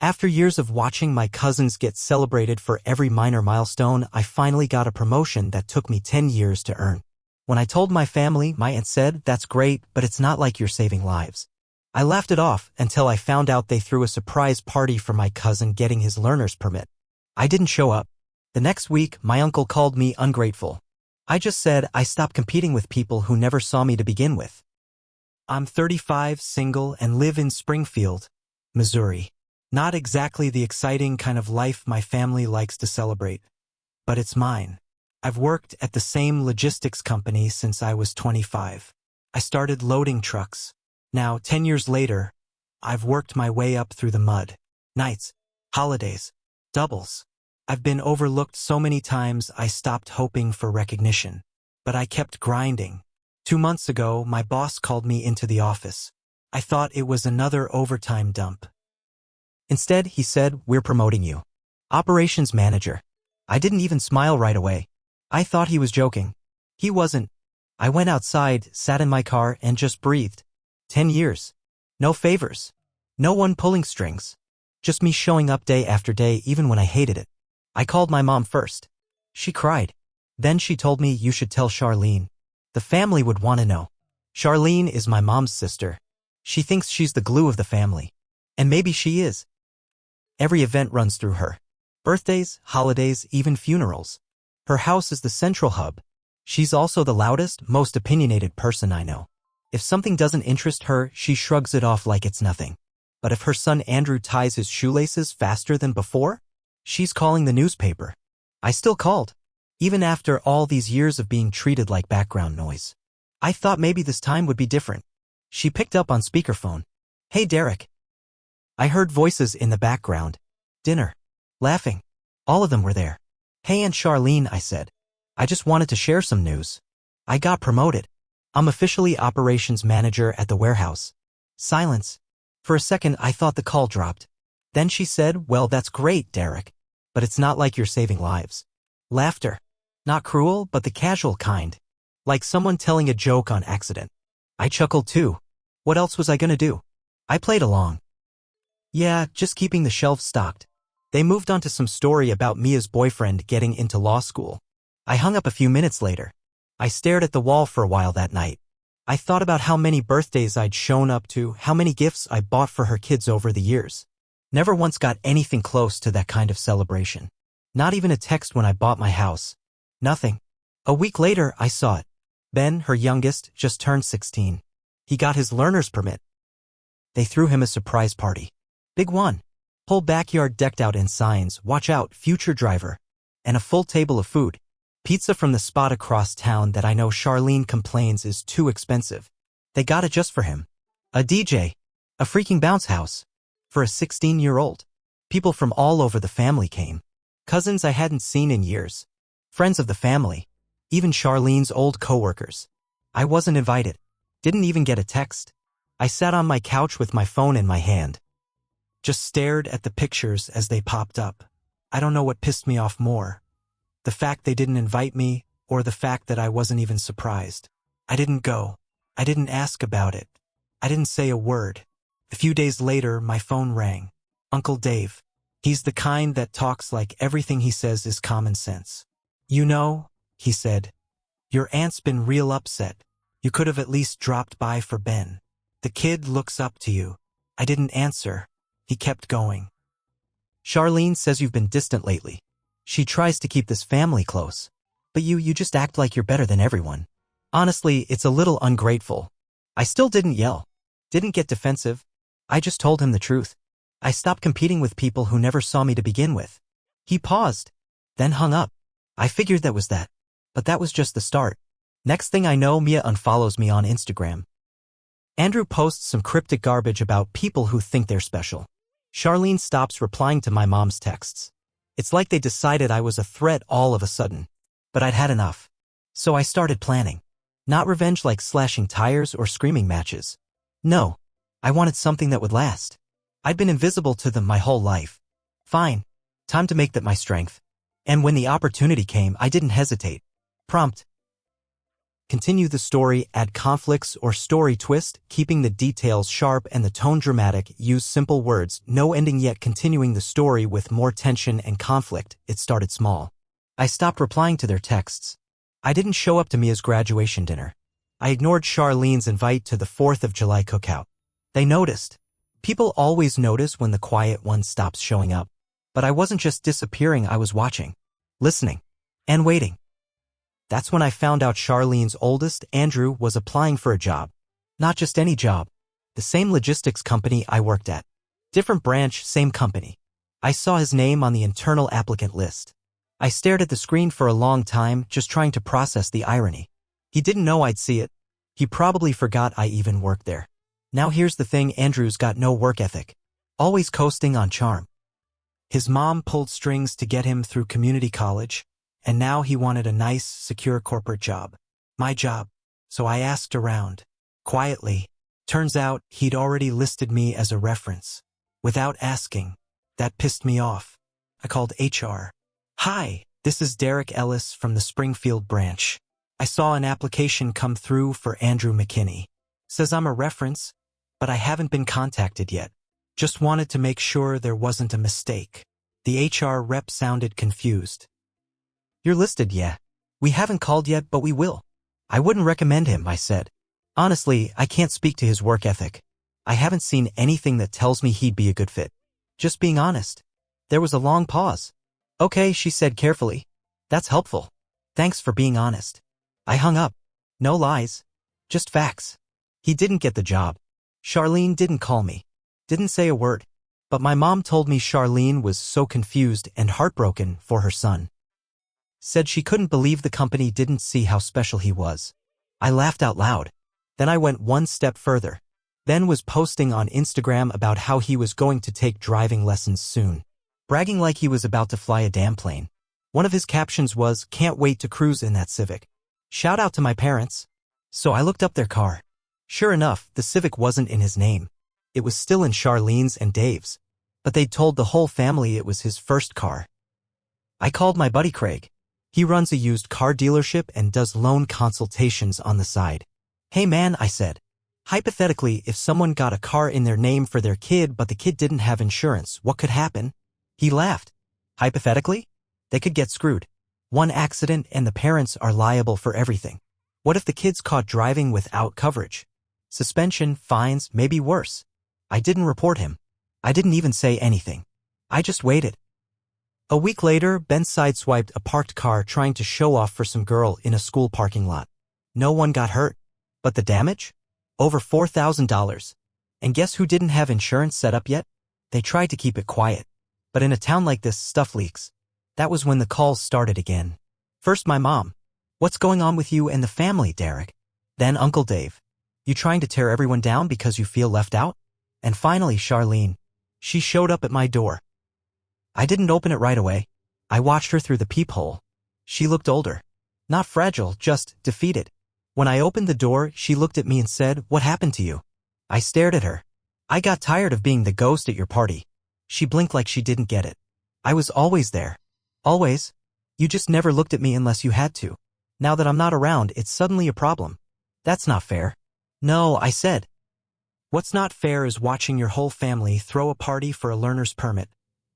After years of watching my cousins get celebrated for every minor milestone, I finally got a promotion that took me 10 years to earn. When I told my family, my aunt said, "That's great, but it's not like you're saving lives." I laughed it off until I found out they threw a surprise party for my cousin getting his learner's permit. I didn't show up. The next week, my uncle called me ungrateful. I just said I stopped competing with people who never saw me to begin with. I'm 35, single, and live in Springfield, Missouri. Not exactly the exciting kind of life my family likes to celebrate, but it's mine. I've worked at the same logistics company since I was 25. I started loading trucks. Now, 10 years later, I've worked my way up through the mud. Nights, holidays, doubles. I've been overlooked so many times I stopped hoping for recognition. But I kept grinding. 2 months ago, my boss called me into the office. I thought it was another overtime dump. Instead, he said, "We're promoting you. Operations manager." I didn't even smile right away. I thought he was joking. He wasn't. I went outside, sat in my car, and just breathed. 10 years. No favors. No one pulling strings. Just me showing up day after day even when I hated it. I called my mom first. She cried. Then she told me, "You should tell Charlene. The family would want to know." Charlene is my mom's sister. She thinks she's the glue of the family. And maybe she is. Every event runs through her. Birthdays, holidays, even funerals. Her house is the central hub. She's also the loudest, most opinionated person I know. If something doesn't interest her, she shrugs it off like it's nothing. But if her son Andrew ties his shoelaces faster than before, she's calling the newspaper. I still called, even after all these years of being treated like background noise. I thought maybe this time would be different. She picked up on speakerphone. "Hey, Derek." I heard voices in the background. Dinner. Laughing. All of them were there. "Hey, Aunt Charlene," I said. "I just wanted to share some news. I got promoted. I'm officially operations manager at the warehouse." Silence. For a second, I thought the call dropped. Then she said, "Well, that's great, Derek. But it's not like you're saving lives." Laughter. Not cruel, but the casual kind. Like someone telling a joke on accident. I chuckled too. What else was I gonna do? I played along. "Yeah, just keeping the shelves stocked." They moved on to some story about Mia's boyfriend getting into law school. I hung up a few minutes later. I stared at the wall for a while that night. I thought about how many birthdays I'd shown up to, how many gifts I bought for her kids over the years. Never once got anything close to that kind of celebration. Not even a text when I bought my house. Nothing. A week later, I saw it. Ben, her youngest, just turned 16. He got his learner's permit. They threw him a surprise party. Big one. Whole backyard decked out in signs, "Watch out, future driver." And a full table of food. Pizza from the spot across town that I know Charlene complains is too expensive. They got it just for him. A DJ. A freaking bounce house. For a 16-year-old. People from all over the family came. Cousins I hadn't seen in years. Friends of the family. Even Charlene's old coworkers. I wasn't invited. Didn't even get a text. I sat on my couch with my phone in my hand. Just stared at the pictures as they popped up. I don't know what pissed me off more. The fact they didn't invite me, or the fact that I wasn't even surprised. I didn't go. I didn't ask about it. I didn't say a word. A few days later, my phone rang. Uncle Dave. He's the kind that talks like everything he says is common sense. "You know," he said, "your aunt's been real upset. You could have at least dropped by for Ben. The kid looks up to you." I didn't answer. He kept going. "Charlene says you've been distant lately. She tries to keep this family close. But you just act like you're better than everyone. Honestly, it's a little ungrateful." I still didn't yell. Didn't get defensive. I just told him the truth. I stopped competing with people who never saw me to begin with. He paused, then hung up. I figured that was that. But that was just the start. Next thing I know, Mia unfollows me on Instagram. Andrew posts some cryptic garbage about people who think they're special. Charlene stops replying to my mom's texts. It's like they decided I was a threat all of a sudden. But I'd had enough. So I started planning. Not revenge like slashing tires or screaming matches. No. I wanted something that would last. I'd been invisible to them my whole life. Fine. Time to make that my strength. And when the opportunity came, I didn't hesitate. Prompt. Continue the story, add conflicts or story twist, keeping the details sharp and the tone dramatic, use simple words, no ending yet continuing the story with more tension and conflict. It started small. I stopped replying to their texts. I didn't show up to Mia's graduation dinner. I ignored Charlene's invite to the 4th of July cookout. They noticed. People always notice when the quiet one stops showing up. But I wasn't just disappearing, I was watching, listening, and waiting. That's when I found out Charlene's oldest, Andrew, was applying for a job. Not just any job. The same logistics company I worked at. Different branch, same company. I saw his name on the internal applicant list. I stared at the screen for a long time, just trying to process the irony. He didn't know I'd see it. He probably forgot I even worked there. Now here's the thing, Andrew's got no work ethic. Always coasting on charm. His mom pulled strings to get him through community college, and now he wanted a nice, secure corporate job. My job. So I asked around. Quietly. Turns out he'd already listed me as a reference. Without asking. That pissed me off. I called HR. Hi, this is Derek Ellis from the Springfield branch. I saw an application come through for Andrew McKinney. Says I'm a reference, but I haven't been contacted yet. Just wanted to make sure there wasn't a mistake. The HR rep sounded confused. You're listed, yeah. We haven't called yet, but we will. I wouldn't recommend him, I said. Honestly, I can't speak to his work ethic. I haven't seen anything that tells me he'd be a good fit. Just being honest. There was a long pause. Okay, she said carefully. That's helpful. Thanks for being honest. I hung up. No lies. Just facts. He didn't get the job. Charlene didn't call me. Didn't say a word. But my mom told me Charlene was so confused and heartbroken for her son. Said she couldn't believe the company didn't see how special he was. I laughed out loud. Then I went one step further. Ben was posting on Instagram about how he was going to take driving lessons soon. Bragging like he was about to fly a damn plane. One of his captions was, "Can't wait to cruise in that Civic." Shout out to my parents. So I looked up their car. Sure enough, the Civic wasn't in his name. It was still in Charlene's and Dave's. But they'd told the whole family it was his first car. I called my buddy Craig. He runs a used car dealership and does loan consultations on the side. Hey man, I said. Hypothetically, if someone got a car in their name for their kid but the kid didn't have insurance, what could happen? He laughed. Hypothetically? They could get screwed. One accident and the parents are liable for everything. What if the kid's caught driving without coverage? Suspension, fines, maybe worse. I didn't report him. I didn't even say anything. I just waited. A week later, Ben sideswiped a parked car trying to show off for some girl in a school parking lot. No one got hurt. But the damage? Over $4,000. And guess who didn't have insurance set up yet? They tried to keep it quiet. But in a town like this, stuff leaks. That was when the calls started again. First my mom. What's going on with you and the family, Derek? Then Uncle Dave. You trying to tear everyone down because you feel left out? And finally Charlene. She showed up at my door. I didn't open it right away. I watched her through the peephole. She looked older. Not fragile, just defeated. When I opened the door, she looked at me and said, "What happened to you?" I stared at her. I got tired of being the ghost at your party. She blinked like she didn't get it. I was always there. Always. You just never looked at me unless you had to. Now that I'm not around, it's suddenly a problem. That's not fair. No, I said. What's not fair is watching your whole family throw a party for a learner's permit,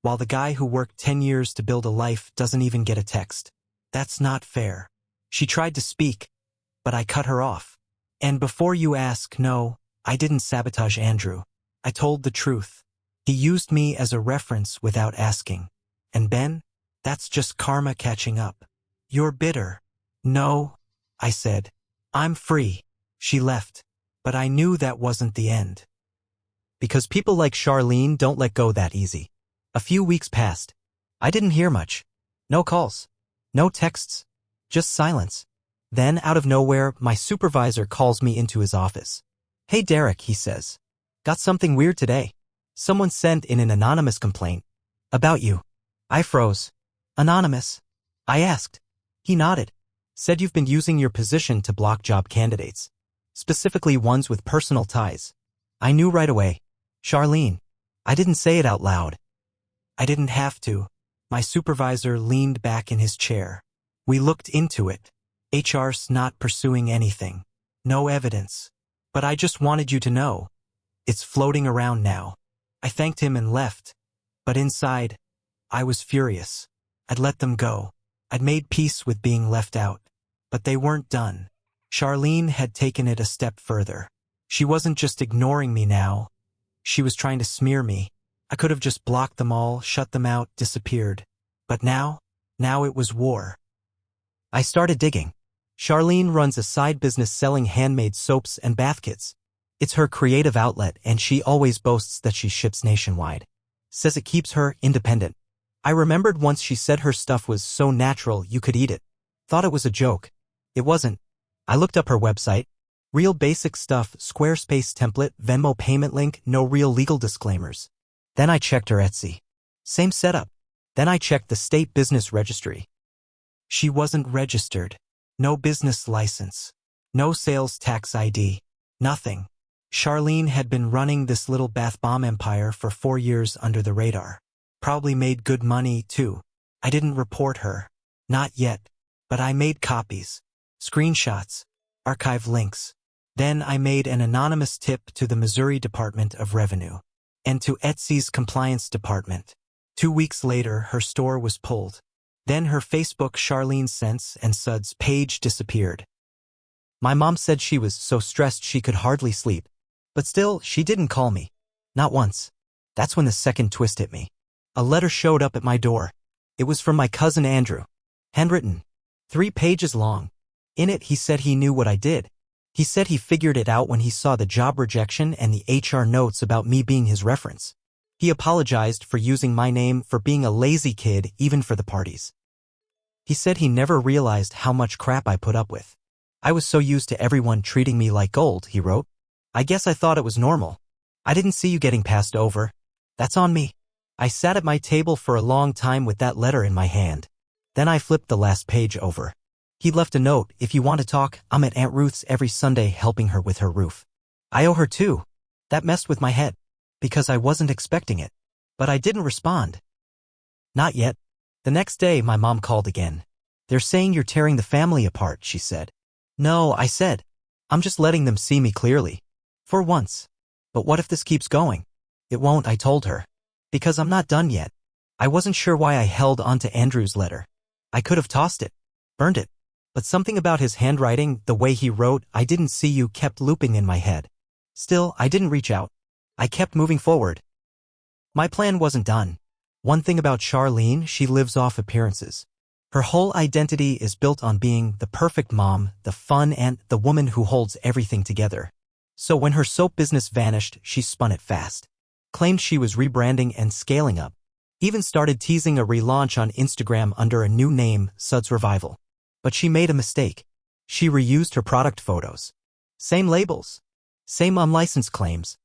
while the guy who worked 10 years to build a life doesn't even get a text. That's not fair. She tried to speak, but I cut her off. And before you ask, no, I didn't sabotage Andrew. I told the truth. He used me as a reference without asking. And Ben, that's just karma catching up. You're bitter. No, I said. I'm free. She left. But I knew that wasn't the end. Because people like Charlene don't let go that easy. A few weeks passed. I didn't hear much. No calls. No texts. Just silence. Then, out of nowhere, my supervisor calls me into his office. Hey Derek, he says. Got something weird today. Someone sent in an anonymous complaint. About you. I froze. Anonymous? I asked. He nodded. Said you've been using your position to block job candidates. Specifically ones with personal ties. I knew right away. Charlene. I didn't say it out loud. I didn't have to. My supervisor leaned back in his chair. We looked into it. HR's not pursuing anything. No evidence. But I just wanted you to know. It's floating around now. I thanked him and left. But inside, I was furious. I'd let them go. I'd made peace with being left out. But they weren't done. Charlene had taken it a step further. She wasn't just ignoring me now. She was trying to smear me. I could have just blocked them all, shut them out, disappeared. But now it was war. I started digging. Charlene runs a side business selling handmade soaps and bath kits. It's her creative outlet, and she always boasts that she ships nationwide. Says it keeps her independent. I remembered once she said her stuff was so natural you could eat it. Thought it was a joke. It wasn't. I looked up her website. Real basic stuff, Squarespace template, Venmo payment link, no real legal disclaimers. Then I checked her Etsy. Same setup. Then I checked the state business registry. She wasn't registered. No business license. No sales tax ID. Nothing. Charlene had been running this little bath bomb empire for 4 years under the radar. Probably made good money, too. I didn't report her. Not yet. But I made copies. Screenshots. Archive links. Then I made an anonymous tip to the Missouri Department of Revenue. And to Etsy's compliance department. 2 weeks later, her store was pulled. Then her Facebook Charlene Sense and Suds page disappeared. My mom said she was so stressed she could hardly sleep. But still, she didn't call me. Not once. That's when the second twist hit me. A letter showed up at my door. It was from my cousin Andrew. Handwritten. 3 pages long. In it, he said he knew what I did. He said he figured it out when he saw the job rejection and the HR notes about me being his reference. He apologized for using my name, for being a lazy kid, even for the parties. He said he never realized how much crap I put up with. I was so used to everyone treating me like gold, he wrote. I guess I thought it was normal. I didn't see you getting passed over. That's on me. I sat at my table for a long time with that letter in my hand. Then I flipped the last page over. He left a note, if you want to talk, I'm at Aunt Ruth's every Sunday helping her with her roof. I owe her too. That messed with my head. Because I wasn't expecting it. But I didn't respond. Not yet. The next day, my mom called again. They're saying you're tearing the family apart, she said. No, I said. I'm just letting them see me clearly. For once. But what if this keeps going? It won't, I told her. Because I'm not done yet. I wasn't sure why I held on to Andrew's letter. I could have tossed it. Burned it. But something about his handwriting, the way he wrote, I didn't see you, kept looping in my head. Still, I didn't reach out. I kept moving forward. My plan wasn't done. One thing about Charlene, she lives off appearances. Her whole identity is built on being the perfect mom, the fun aunt, the woman who holds everything together. So when her soap business vanished, she spun it fast. Claimed she was rebranding and scaling up. Even started teasing a relaunch on Instagram under a new name, Suds Revival. But she made a mistake. She reused her product photos. Same labels. Same unlicensed claims.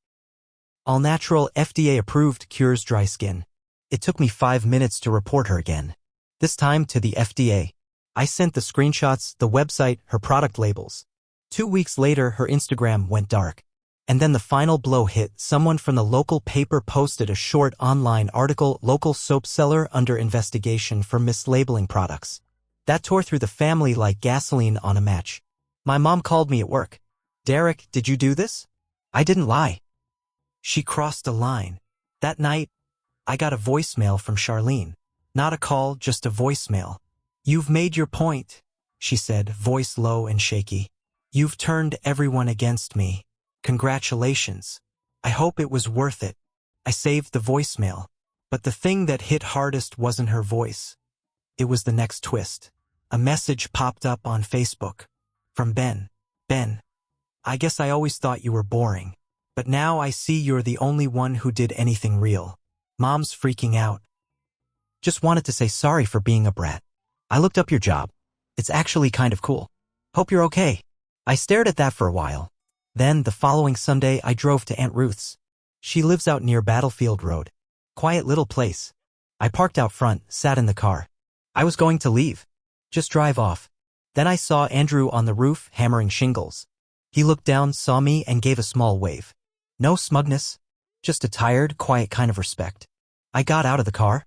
All natural, FDA-approved, cures dry skin. It took me 5 minutes to report her again. This time to the FDA. I sent the screenshots, the website, her product labels. 2 weeks later, her Instagram went dark. And then the final blow hit. Someone from the local paper posted a short online article, local soap seller under investigation for mislabeling products. That tore through the family like gasoline on a match. My mom called me at work. Derek, did you do this? I didn't lie. She crossed a line. That night, I got a voicemail from Charlene. Not a call, just a voicemail. You've made your point, she said, voice low and shaky. You've turned everyone against me. Congratulations. I hope it was worth it. I saved the voicemail. But the thing that hit hardest wasn't her voice. It was the next twist. A message popped up on Facebook. From Ben. Ben. I guess I always thought you were boring. But now I see you're the only one who did anything real. Mom's freaking out. Just wanted to say sorry for being a brat. I looked up your job. It's actually kind of cool. Hope you're okay. I stared at that for a while. Then, the following Sunday, I drove to Aunt Ruth's. She lives out near Battlefield Road. Quiet little place. I parked out front, sat in the car. I was going to leave. Just drive off. Then I saw Andrew on the roof, hammering shingles. He looked down, saw me, and gave a small wave. No smugness. Just a tired, quiet kind of respect. I got out of the car.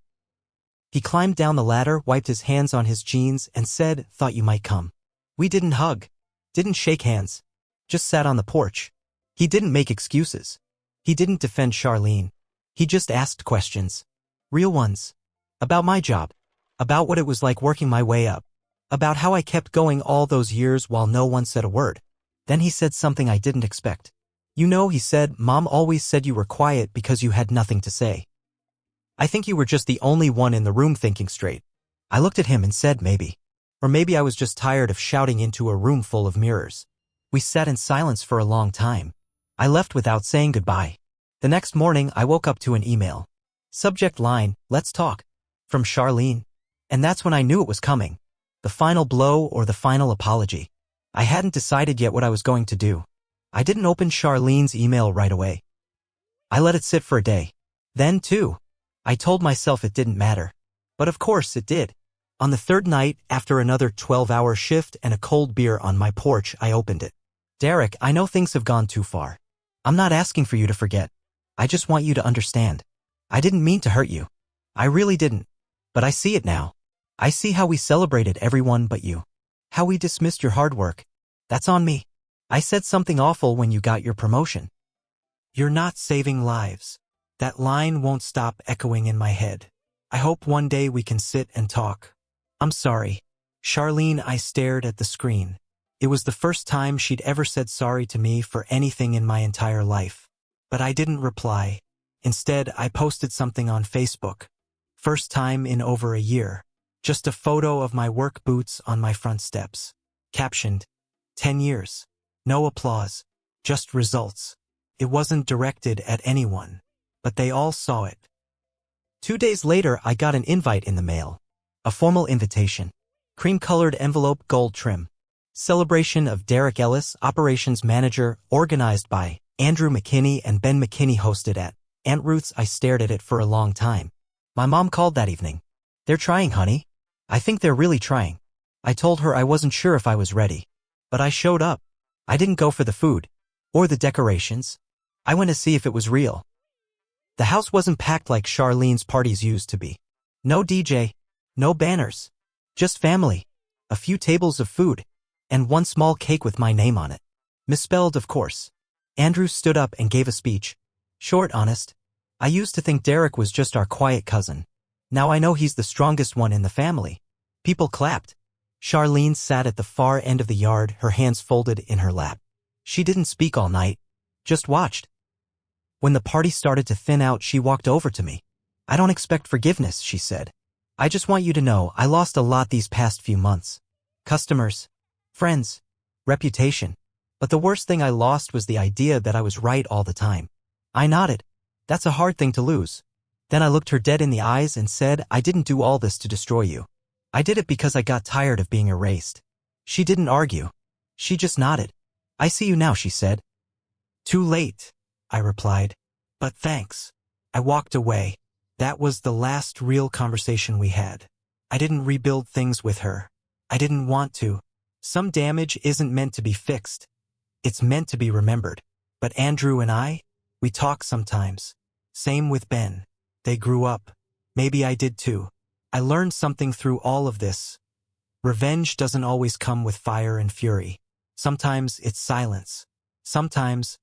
He climbed down the ladder, wiped his hands on his jeans, and said, thought you might come. We didn't hug. Didn't shake hands. Just sat on the porch. He didn't make excuses. He didn't defend Charlene. He just asked questions. Real ones. About my job. About what it was like working my way up. About how I kept going all those years while no one said a word. Then he said something I didn't expect. You know, he said, Mom always said you were quiet because you had nothing to say. I think you were just the only one in the room thinking straight. I looked at him and said maybe. Or maybe I was just tired of shouting into a room full of mirrors. We sat in silence for a long time. I left without saying goodbye. The next morning I woke up to an email. Subject line, let's talk. From Charlene. And that's when I knew it was coming. The final blow or the final apology. I hadn't decided yet what I was going to do. I didn't open Charlene's email right away. I let it sit for a day. Then, too, I told myself it didn't matter. But of course it did. On the third night, after another 12-hour shift and a cold beer on my porch, I opened it. Derek, I know things have gone too far. I'm not asking for you to forget. I just want you to understand. I didn't mean to hurt you. I really didn't. But I see it now. I see how we celebrated everyone but you. How we dismissed your hard work. That's on me. I said something awful when you got your promotion. You're not saving lives. That line won't stop echoing in my head. I hope one day we can sit and talk. I'm sorry. Charlene, I stared at the screen. It was the first time she'd ever said sorry to me for anything in my entire life. But I didn't reply. Instead, I posted something on Facebook. First time in over a year. Just a photo of my work boots on my front steps. Captioned, 10 years. No applause. Just results. It wasn't directed at anyone. But they all saw it. 2 days later, I got an invite in the mail. A formal invitation. Cream-colored envelope, gold trim. Celebration of Derek Ellis, Operations Manager, organized by Andrew McKinney and Ben McKinney, hosted at Aunt Ruth's. I stared at it for a long time. My mom called that evening. They're trying, honey. I think they're really trying. I told her I wasn't sure if I was ready. But I showed up. I didn't go for the food. Or the decorations. I went to see if it was real. The house wasn't packed like Charlene's parties used to be. No DJ. No banners. Just family. A few tables of food. And one small cake with my name on it. Misspelled, of course. Andrew stood up and gave a speech. Short, honest. I used to think Derek was just our quiet cousin. Now I know he's the strongest one in the family. People clapped. Charlene sat at the far end of the yard, her hands folded in her lap. She didn't speak all night. Just watched. When the party started to thin out, she walked over to me. I don't expect forgiveness, she said. I just want you to know I lost a lot these past few months. Customers. Friends. Reputation. But the worst thing I lost was the idea that I was right all the time. I nodded. That's a hard thing to lose. Then I looked her dead in the eyes and said, I didn't do all this to destroy you. I did it because I got tired of being erased. She didn't argue. She just nodded. I see you now, she said. Too late, I replied. But thanks. I walked away. That was the last real conversation we had. I didn't rebuild things with her. I didn't want to. Some damage isn't meant to be fixed. It's meant to be remembered. But Andrew and I, we talk sometimes. Same with Ben. They grew up. Maybe I did too. I learned something through all of this. Revenge doesn't always come with fire and fury. Sometimes it's silence. Sometimes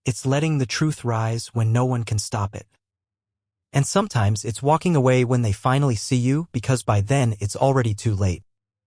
it's letting the truth rise when no one can stop it. And sometimes it's walking away when they finally see you, because by then it's already too late.